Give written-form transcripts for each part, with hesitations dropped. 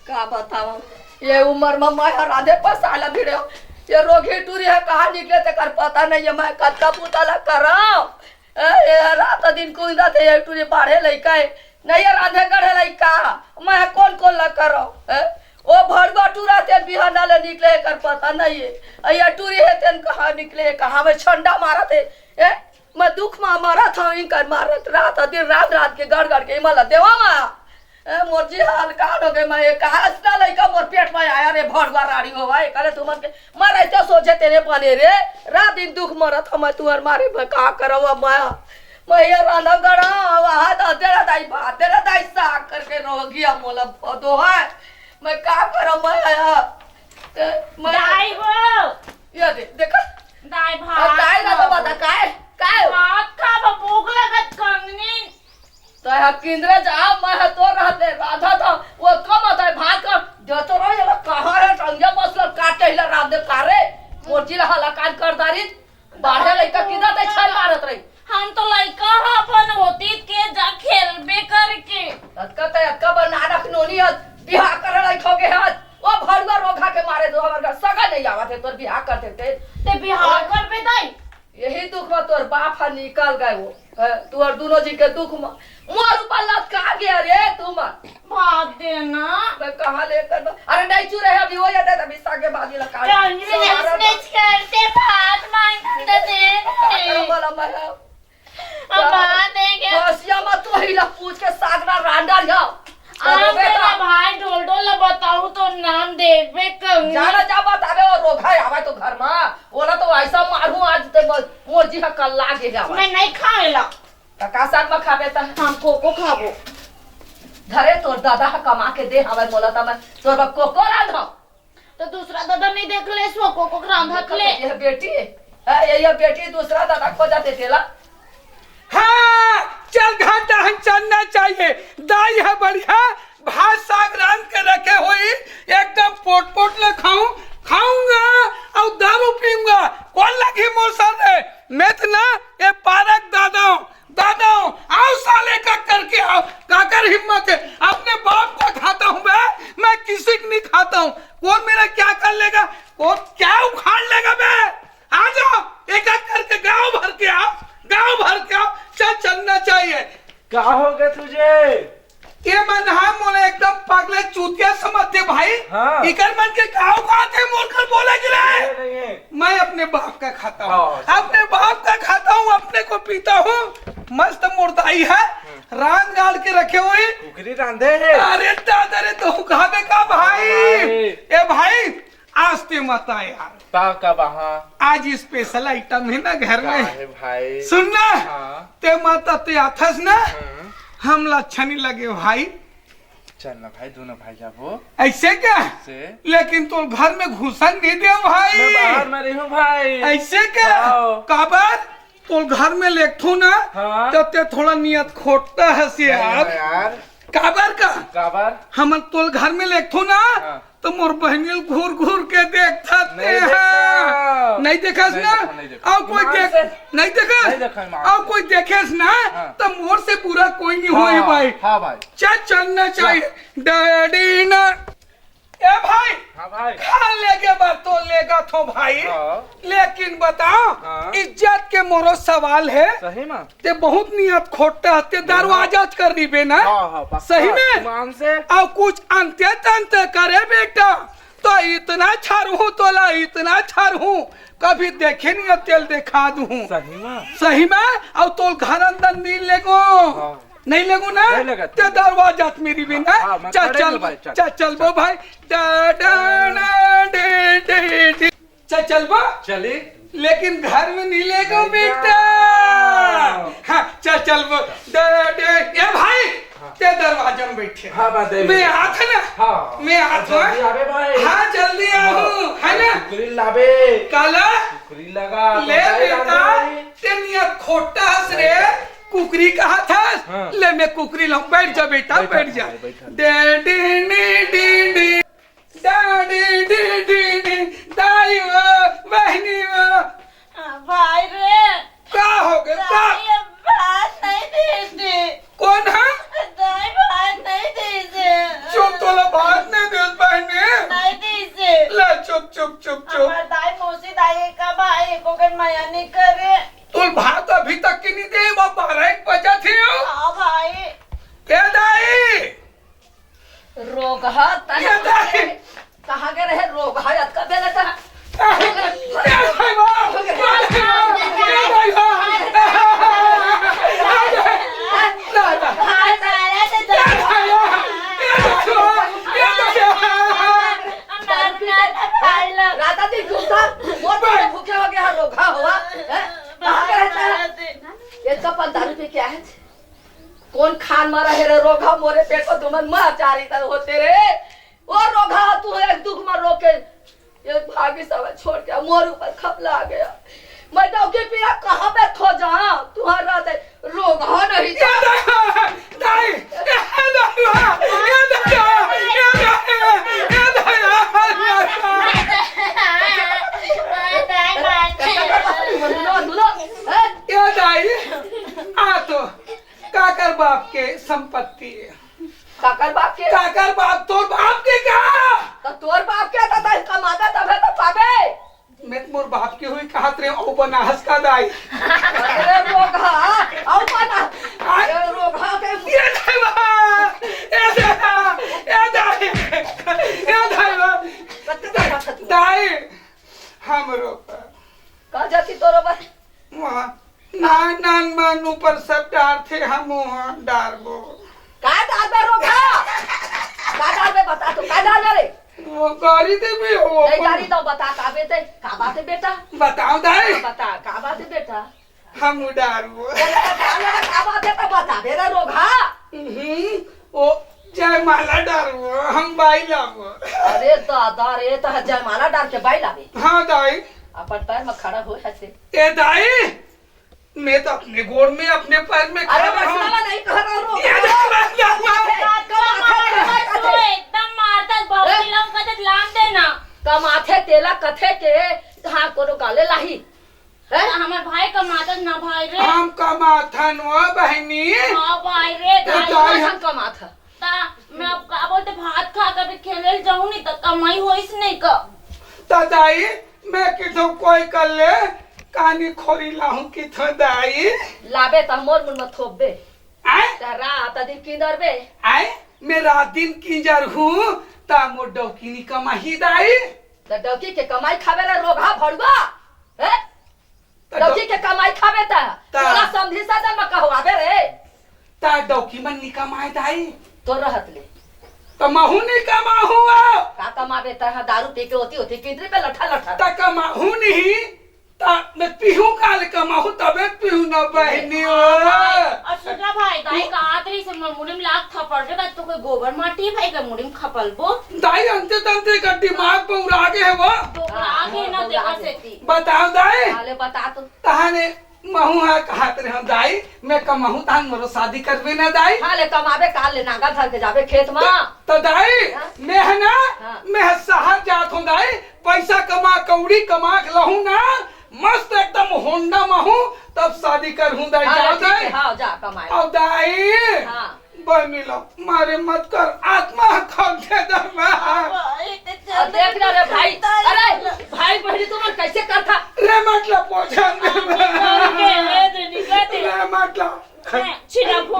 का बताओ ये उम्र में मैं राधे पर साला भिड़े ये रोगी टूरी है कहाँ निकले ते कर पता नहीं है मैं कत्ता पुतला कराओ ये रात दिन कुंदा थे ये टूरी बाढ़े लइका नहीं ये राधे गढ़े लइका मैं कौन कौन ला करो ओ भड़वा टूरा ते बिहाना ले निकले कर पता नहीं है ये टूरी है तेन कहाँ निकले कहाँ में छंडा मारा थे मैं दुख में मारा था इनकर मारत रात दिन रात रात के गड़ गड़ के मला देवा मा मोर जी हाल का हो गए मैं कहा असला लइका मोर पेट में आया रे भड़वा राड़ी हो भाई करे तुमन के मारे तो सोचे तेरे बने रे रात दिन दुख मरत हम तुहर मारे मैं का करवा मैं ये राना गड़ा वहां तो तेरा दाई साग करके रोगिया मोला दो है मैं का करम मैं दाई हो ये देखा दाई भाई ना तो बता काय भात खा भूख लगत कंगनी तो है केंद्र जा मैं तो रहते राधा था वो कम आता है भात का जो तो रहो ये कहां है संजय मसला काटे हिला रात दे कारे मोची हला काट कर दारी बाढ़े लइका किदा ते छल मारत रही हम तो लइका अपन होती के जा खेलबे करके अक्का बना रख नोनी बियाह करे लइका के हाथ ओ भड़वा रोखा के मारे दो हमर सगा नहीं आवत है तोर बियाह करते ते बियाह करबे दाई यही दुख में तोर बाप हा निकल गए वो तू और दोनों जी के दुख में मोर ऊपर लत का गया रे तुम बात देना मैं कहां लेकर अरे नहीं चू रहे अभी हो जाता है तभी सागे बाजी लगा स्नेच करते भात मांग दे बोला मैं अब बात देंगे हसिया मत तू ही ला पूछ के सागरा रांडा जाओ मेरा भाई ढोल ढोल बताऊं तो नाम देवे कम जाना जा बतावे और रोघा आवे तो घर में बोला तो ऐसा मारू आज ते मोर जी का कल लागे जावे मैं नहीं खाएला का साथ में खाबे त हम कोको खाबो घरे तोर दादा हा कमा के दे हवे बोला त मैं तोर कोको रांधा तो दूसरा दादा नहीं देख ले सो कोको रांधा ले ये बेटी है ये बेटी दूसरा दादा खो जाते तेला हाँ चल घाटा हम चलना चाहिए दाई है बढ़िया भात साग रांध के रखे हुई एकदम पोट पोट ले खाऊंगा और दारू पीऊंगा कौन लगी मौसम है मैं तो ना ये पारक दादा आओ साले का करके आओ काकर हिम्मत है अपने बाप का खाता हूँ मैं किसी को नहीं खाता हूँ कौन मेरा क्या कर लेगा कौन क्या उखाड़ लेगा मैं आ जाओ एक एक करके गाँव भर के आओ चलना चाहिए क्या हो गया तुझे ये मन हाँ मोले एकदम पागले चूतिया समझते भाई हाँ। इकर मन के गाँव खाते मोलकर बोले गिरे मैं अपने बाप का खाता हूँ अपने बाप का खाता हूँ अपने को पीता हूँ मस्त मुर्दाई है रांध गाड़ के रखे हुए कुकरी रांधे है अरे दादा रे तो खावे का भाई ए भाई आज ते मत यार का वहाँ आज स्पेशल आइटम है ना घर में भाई सुनना हाँ। ते माता ते आथस ना हम लच्छनी लगे भाई चल ना भाई दोनों भाई जाबो ऐसे क्या से लेकिन तो घर में घुसन नहीं दे भाई मैं बाहर में रही हूँ भाई ऐसे क्या काबर तो घर में लेखू ना हाँ। तो ते थोड़ा नियत खोटता है से यार काबर हम तो घर में लेखू ना हाँ। तो मोर बहनी घूर घूर के देखता नहीं देखा ना और कोई नहीं देखा और कोई देखे ना तो मोर से बुरा कोई नहीं होए भाई हाँ भाई चलना चाहिए डैडी ना ए भाई हाँ भाई खा लेगे बात तो लेगा तो भाई लेकिन बताओ इज्जत के मोरो सवाल है सही में ते बहुत नियत खोटा ते दरवाजा कर दी बे ना सही में मान से और कुछ अंत्य तंत्र करे बेटा तो इतना छारू तोला इतना छारू कभी देखे नहीं तेल दिखा दूं सही में और तो घर अंदर नहीं लेगो नहीं लगू ना ते दरवाजा मेरी भी ना चल वो भाई चल वो चली लेकिन घर में नहीं लेगो बेटा हाँ चल वो ये भाई ते दरवाजा में बैठे मैं हाथ ना मैं हाथ हाँ जल्दी आऊँ है ना लाबे काला लगा ले बेटा ते नियत खोटा हंस रे कुकरी कहा था ले मैं कुकरी लाऊं बैठ जा बेटा बैठ जा दाई वो बहनी वो भाई रे क्या हो गया भात नहीं दे कौन है दाई भात नहीं दे चुप तोला बात नहीं दे रोगहा कहाँ के रहे रोगहा का बेलटा राधा दी झूठा मोर पे भूखे हो गया रोगा हुआ कहाँ के रहता है ये तो 15 रुपए क्या है कौन खान मारा है रे रोगा मोरे पेट को तुमन मार चारी तर होते रे वो रोगा तू एक दुख में रोके ये भागी सब छोड़ के मोर ऊपर खपला आ गया मैं तो के पिया कहाँ पे खो जा तुम्हारा रोगा नहीं काकर बाप के संपत्ति काकर बाप के काकर बाप तोर बाप के क्या तो तोर बाप के तो कमाता तब है तो पाबे मैं मोर बाप की हुई कहत रे ओ बना हंस का दाई अरे रोगा आओ बना अरे रोगा के ये दाई हमरो का जाती तोरो बस वहाँ नान मान ऊपर सब डार थे हम डारबो का डाल रोगा का डाल बता तो का डाल रे वो गाड़ी दे भी हो नहीं गाड़ी तो बता का बेटे का बात है बेटा बताओ दाई बता का बात है बेटा हम डारबो का बात है तो बता दे रे रोगा ओ जय माला डारबो हम बाई लाबो अरे दादा रे तो जयमाला डाल के बाई लावे हाँ दाई अपन पैर में खड़ा हो ऐसे ए दाई मैं तो अपने गोड़ में अपने पैर में अरे खड़ा हूँ बसला नहीं कह रहा रो एकदम मारता बाबू लोग कदे लाम देना कमाथे तेला कथे के हाँ कोनो गाले लाही है हमार भाई का मादर ना भाई रे हम कमाथन वो बहनी हां भाई रे दाई हम कमाथा ता मैं अब का बोलते भात खा कर भी खेले जाऊं नहीं तो कमाई होइस नहीं का तो दाई मैं किथो कोई कर ले कानी खोरी लाहूं किथो दाई लाबे त मोर मुन में थोबे आए तरा त दिन किंदर बे आए मैं रात दिन किंजर हूँ ता मोर डौकीनी कमाही दाई त डौकी के कमाई खावे ला रोगा भड़वा है डौकी के कमाई खावे ता तोला समझी सदन में कहवाबे रे ता डौकी मन नी कमाए दाई तो रहत ले कमाहू नहीं कमाहू का कमावे ता दारू पी के होती किंदरी पे लठा लठा ता कमाहू नहीं ता मैं पीहू काल कमाहू तबे पीहू न बहनी और सुना भाई दाई का आतरी से मुड़िम लाख थपड़ रे तो कोई गोबर माटी भाई का मुड़िम खपल बो दाई अंते तंते का दिमाग पे उड़ा के है वो तो आगे ना देखा सेती बताओ दाई हाले बता तो तहाने महू है कहत रहे दाई मैं कमाहू तान मोरो शादी करबे ना दाई हाले कमावे काल ले नागा धर के जावे खेत में तो दाई मैं है ना हाँ। मैं शहर जात हूँ दाई पैसा कमा कौड़ी कमा के लहू ना मस्त एकदम होंडा महू तब शादी कर हूँ दाई जाओ दाई हां जा कमाए अब दाई हां बनी लो मारे मत कर आत्मा खोल दे दमा अब देख ना रे भाई अरे भाई बहनी तुम कैसे करता रे मतलब पोछन के ले दे निकाते रे मतलब छिड़ा भो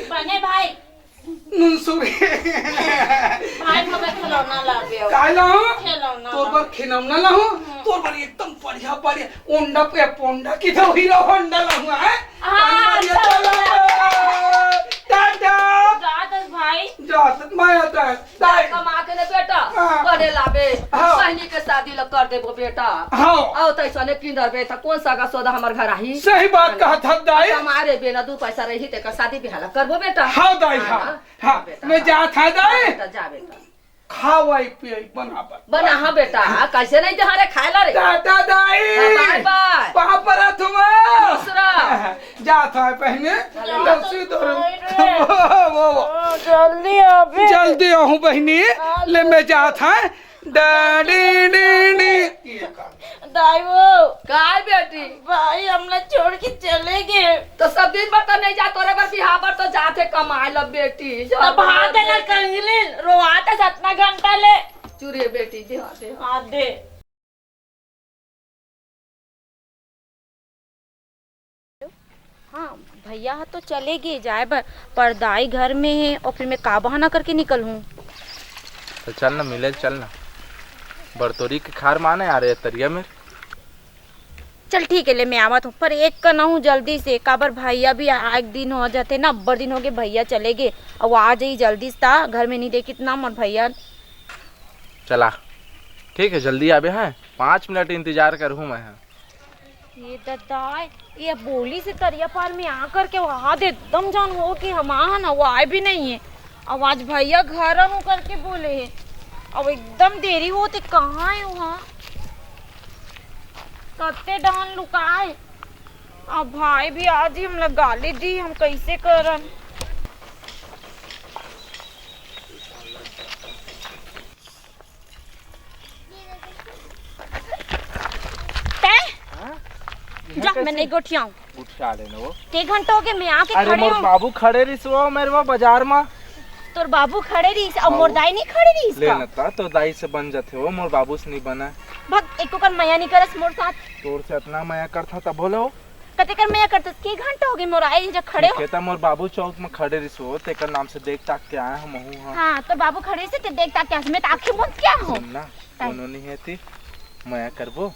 बने भाई मुंसुरी भाई मगर खिलौना लागे काय लाऊं खिलौना तोर पर खिलौना लाऊं तोर पर एकदम बढ़िया बढ़िया ओंडा पे पोंडा की तो हीरो होंडा लाऊं है हाँ, टाटा जात भाई जात मैं आता है दाई कमा के ने बेटा हाँ। बने लाबे हाँ। बहनी के शादी ल कर देबो बेटा हाँ आओ तैसा ने किंदर बे त कौन सा का सौदा हमर घर आही सही बात कहा था दाई हमारे बेना दू पैसा रही ते का शादी बिहार करबो बेटा हाँ दाई हाँ हाँ बेटा, मैं जा था दाई बेटा जा बेटा खावाई पिए बनाबर बना हाँ बेटा कैसे नहीं दे खाए ला रे टाटा दाई बाय बाय पापरा तुम दूसरा जात है पहने लस्सी दो वो जल्दी अबे जल्दी आहू बहनी ले मैं जात है डाडी डी दाई वो काय बेटी भाई हमने छोड़ के चले गए तो सब दिन भर तो नहीं जा तोरे पर बिहार पर तो जाते कमाए लब बेटी तो भात ना कंगली रोआता सतना घंटा ले चुरे बेटी दे आधे हाँ भैया तो चले गए जाए पर दाई घर में है और फिर मैं का बहाना करके निकलूँ। तो चल ना मिले, चल ना बरतोरी के खार माने आ रहे तरिया में। चल ठीक है ले मैं आवत हूँ, पर एक का ना हूँ जल्दी से, काबर भैया भी एक दिन हो जाते ना, अब्बर दिन हो गए भैया चले गए और वो आ जाई जल्दी से था, घर में नहीं देखी इतना मोर भैया। चला ठीक है जल्दी आबे हैं, 5 मिनट इंतजार करूँ मैं। ये दादा ये बोली से तरिया पार में आकर के वहाँ दे एकदम जान हो कि हम ना वो आए भी नहीं है। अब आज भैया घर आऊँ करके बोले है, अब एकदम देरी होते कहाँ है वहाँ, कत्ते डान लुकाए। अब भाई भी आज ही हम लोग गाली दी, हम कैसे करन। जा मैं नहीं गोठियाऊं, उठा लेना वो के घंटा हो गए मैं आके अरे खड़े मोर हूँ। बाबू खड़े रही सो मेरे वो बाजार में। तोर बाबू खड़े रही अब मोर दाई नहीं खड़े रही इसका। लेना था तो दाई से बन जाते हो, मोर बाबू से नहीं बना। भग एको कर मया नहीं करस मोर साथ, तोर से इतना माया करता तब बोलो कते कर मया करतस के घंटा हो गए मोर आए जब खड़े हो। कहता मोर बाबू चौक में खड़े रही सो, तेकर नाम से देख ताक के आए हम हूं। हां हाँ तो बाबू खड़े से ते देखता क्या मैं आंखें बंद क्या हो सुनना कोनो नहीं है ती माया करबो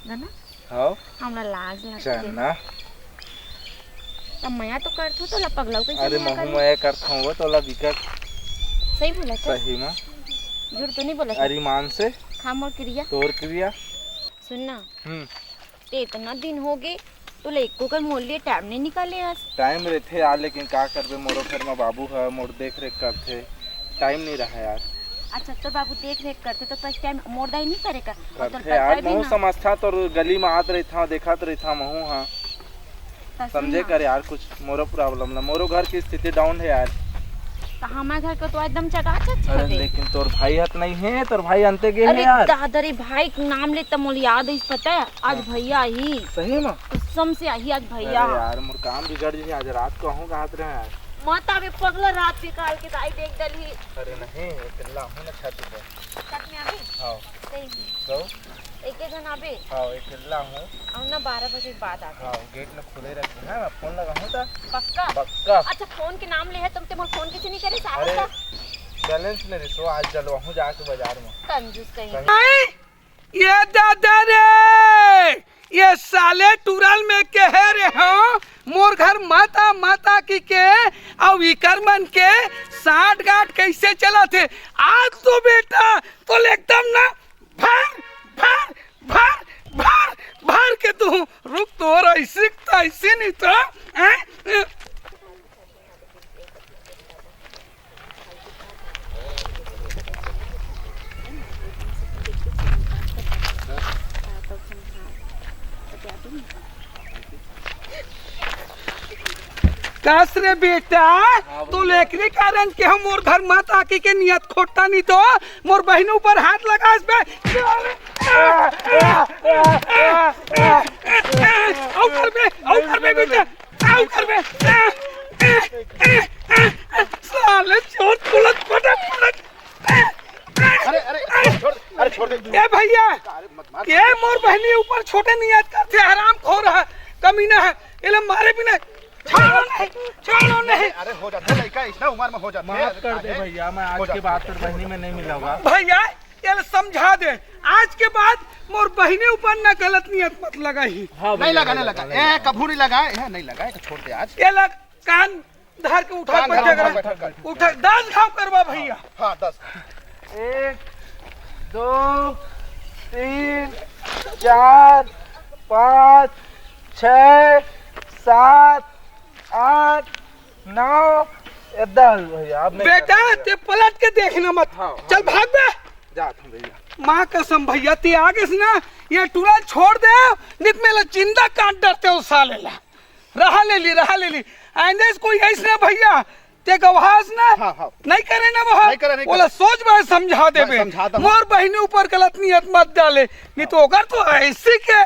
ना। हां हमरा लाज लगती चलना। अब मया तो करथो तो ला पगलाऊ कैसे अरे मया महू करी? माया करता हूं तो ला विकट सही बोला था, सही में झूठ तो नहीं बोला था। अरे मान से खा मोर क्रिया तोर क्रिया। सुनना ते इतना दिन हो गए तो लेको कर मोल लिए टाइम नहीं निकाले आज। टाइम रहते यार, लेकिन का करबे मोरो घर में बाबू है, मोर देख रेख करते, टाइम नहीं रहा यार। अच्छा तो बाबू देख रेख करते तो फर्स्ट टाइम मोर दाई नहीं करेगा करते यार, महू समझता तो गली में आत रही था देखत रही था महू। हाँ समझे कर यार, कुछ मोरो प्रॉब्लम ना, मोरो घर की स्थिति डाउन है यार। तो हमारे घर को तो एकदम चकाचक अरे छबे। लेकिन तोर भाई हत नहीं है, तोर भाई अंते गए अरे हैं यार। दादरी भाई का नाम ले तो मोल याद है, पता है आज भैया ही सही में कसम से आई आज अरे भैया। यार मोर काम बिगड़ जी, आज रात को आहूं कहात रहे यार। मत आवे पगला रात पे काल के दाई देख डली अरे नहीं अकेला हूं ना छत पे। छत में आवे हां सही तो एक एक जन आवे हां अकेला हूं। और ना 12 बजे बाद आवे। हां गेट में खुले रखे हैं, मैं फोन लगा हूं ता पक्का पक्का। अच्छा फोन के नाम ले है तुम ते मोर फोन किसी नहीं करे अरे साहब बैलेंस नहीं रिसो, आज चलो हूं जाके बाजार में। कंजूस कहीं। नहीं, ये दादा रे, ये साले टूरल में कह रहे हो मोर घर माता माता की के और विक्रमन के साठ गांठ कैसे चला थे। आज तो बेटा तो एकदम ना भर भर भर भर भर के तू रुक तो ऐसे नहीं तो कस रे बेटा तो लेकरे कारण के हम मोर घर माता की के नियत खोटा नहीं तो मोर बहनों पर हाथ लगा इस पे आओ कर बे बेटा आओ कर बे साले चोट पुलक फटा पुलक। अरे छोड़ दे ए भैया के मोर बहनी ऊपर छोटे नियत करते हराम खोर है कमीना है इले मारे भी नहीं छोड़ो नहीं। अरे हो जाता है लड़का, इतना उम्र में हो जाता है। माफ कर दे भैया, मैं आज के बाद तोर बहनी में नहीं मिलूंगा। भैया ये समझा दे, आज के बाद मोर बहने ऊपर ना गलत नियत मत लगाई। नहीं लगा नहीं लगा, ए कभू नहीं लगा, ए नहीं लगा, तो छोड़ दे आज। ये लग कान धर के उठा कान धर के उठा 10 घाव करवा भैया। हाँ 10 1 2 3 4 5 6 7 8 9 10 भैया। अब नहीं बेटा करना ते पलट के देखना मत। हाँ, चल भाग बे। जात हूं भैया। माँ कसम भैया ते आगे से ना ये टूरा छोड़ दे, नित में ला जिंदा काट डरते हो साले ला। रहा ले ली आइंदे कोई ऐसा भैया ते गवास ना हाँ। नहीं करे ना वो नहीं करे। बोला सोच में समझा दे बे, समझाता हूं। मोर बहनी ऊपर गलत नियत मत डाले नहीं तो अगर तो ऐसे के